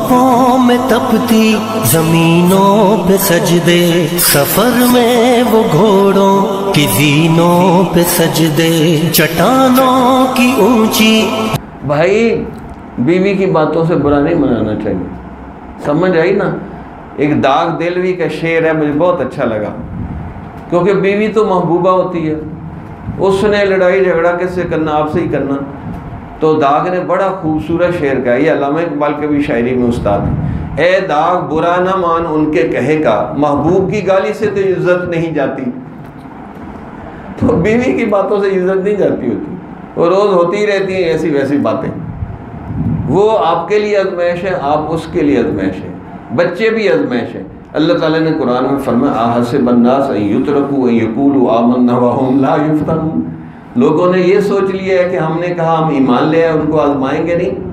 دھوپوں میں تپتی زمینوں پہ سجدے، سفر میں وہ گھوڑوں کی زینوں پہ سجدے، چٹانوں کی اونچی۔ بھائی بیوی کی باتوں سے برا نہیں منانا چاہیے، سمجھ آئی نا؟ ایک داغ دلوی کا شعر ہے، مجھے بہت اچھا لگا، کیونکہ بیوی تو محبوبہ ہوتی ہے، اس نے لڑائی جھگڑا کس سے کرنا؟ آپ سے ہی کرنا۔ تو داغ نے بڑا خوبصورت شعر کہا، یہ علامہ اقبال کے بھی شاعری میں استاد ہے، اے داغ برا نہ مان ان کے کہے کا، محبوب کی گالی سے تو عزت نہیں جاتی۔ تو بیوی کی باتوں سے عزت نہیں جاتی ہوتی، وہ روز ہوتی رہتی ہیں ایسی ویسی باتیں، وہ آپ کے لیے آزمائش ہے، آپ اس کے لیے آزمائش ہے، بچے بھی آزمائش ہے۔ اللہ تعالیٰ نے قرآن میں فرمایا احسب الناس ان یترکوا ان یقولوا آمنا وهم لا یفتنون، لوگوں نے یہ سوچ لیا ہے کہ ہم نے کہا ہم ایمان لے آئے، ان کو آزمائیں گے نہیں؟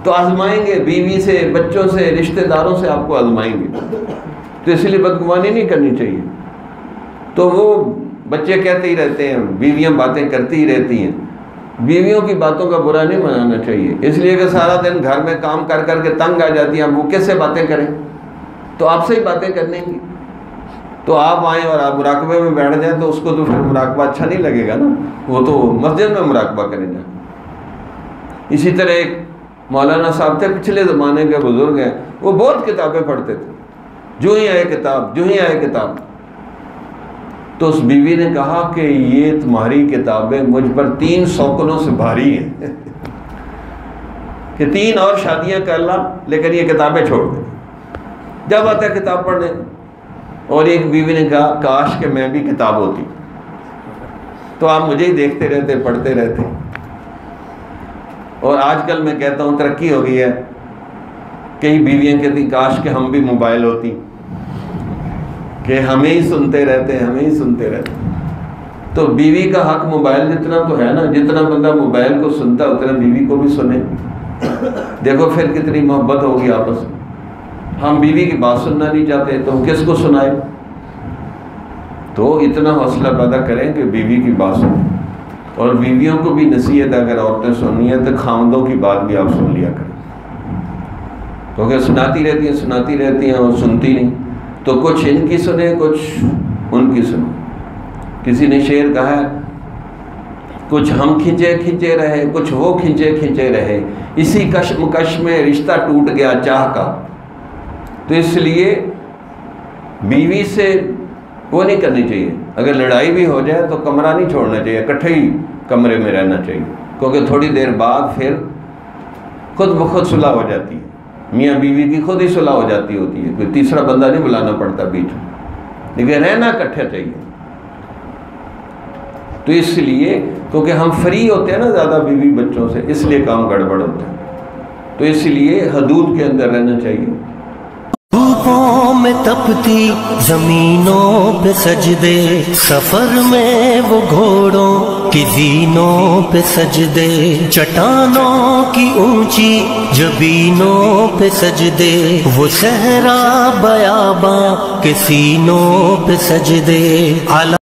تو آزمائیں گے، بیوی سے، بچوں سے، رشتہ داروں سے آپ کو آزمائیں گے، تو اس لیے بدگمانی نہیں کرنی چاہیے۔ تو وہ بچے کہتے ہی رہتے ہیں، بیویاں باتیں کرتی ہی رہتی ہیں، بیویوں کی باتوں کا برا نہیں منانا چاہیے، اس لیے کہ سارا دن گھر میں کام کر کر کے تنگ آ جاتی ہیں، وہ کیسے باتیں کریں؟ تو آپ سے ہی باتیں کرنے گی، تو آپ آئیں اور آپ مراقبے میں بیٹھ جائیں تو اس کو تو پھر مراقبہ اچھا نہیں لگے گا نا، وہ تو مسجد میں مراقبہ کریں گا۔ اسی طرح ایک مولانا صاحب تھے، پچھلے زمانے کے بزرگ ہیں، وہ بہت کتابیں پڑھتے تھے، جو ہی آئے کتاب، جو ہی آئے کتاب۔ تو اس بیوی نے کہا کہ یہ تمہاری کتابیں مجھ پر 3 سوکنوں سے بھاری ہیں کہ 3 اور شادیاں کر لا لیکن یہ کتابیں چھوڑ دیں، جب آتا ہے کتاب پڑھنے۔ اور ایک بیوی نے کہا کاش کہ میں بھی کتاب ہوتی، تو آپ مجھے ہی دیکھتے رہتے، پڑھتے رہتے۔ اور آج کل میں کہتا ہوں ترقی ہو گئی ہے، کئی بیویاں کہتی کاش کہ ہم بھی موبائل ہوتی، کہ ہمیں ہی سنتے رہتے، ہمیں ہی سنتے رہتے۔ تو بیوی کا حق موبائل جتنا تو ہے نا، جتنا بندہ موبائل کو سنتا اتنا بیوی کو بھی سنے۔ دیکھو پھر کتنی محبت ہوگی آپس میں۔ ہم بیوی کی بات سننا نہیں چاہتے تو کس کو سنائے؟ تو اتنا حوصلہ پیدا کریں کہ بیوی کی بات سنیں، اور بیویوں کو بھی نصیحت اگر عورتیں سننی ہے تو خاوندوں کی بات بھی آپ سن لیا کریں، کیونکہ سناتی رہتی ہیں اور سنتی نہیں، تو کچھ ان کی سنیں کچھ ان کی سنو۔ کسی نے شعر کہا ہے، کچھ ہم کھنچے رہے، کچھ وہ کھنچے رہے، اسی کشمکش میں رشتہ ٹوٹ گیا چاہ کا۔ تو اس لیے بیوی سے وہ نہیں کرنی چاہیے، اگر لڑائی بھی ہو جائے تو کمرہ نہیں چھوڑنا چاہیے، اکٹھے ہی کمرے میں رہنا چاہیے، کیونکہ تھوڑی دیر بعد پھر خود بخود صلح ہو جاتی ہے، میاں بیوی کی خود ہی صلح ہو جاتی ہوتی ہے، کوئی تیسرا بندہ نہیں بلانا پڑتا بیچ میں، لیکن رہنا اکٹھے چاہیے۔ تو اس لیے کیونکہ ہم فری ہوتے ہیں نا زیادہ بیوی بچوں سے، اس لیے کام گڑبڑ ہوتا ہے، تو اس لیے حدود کے اندر رہنا چاہیے۔ دھوپوں میں تپتی زمینوں پہ سجدے، سفر میں وہ گھوڑوں کی زینوں پہ سجدے، چٹانوں کی اونچی جبینوں پہ سجدے، وہ صحرا بیاباں کے سینوں پہ سجدے۔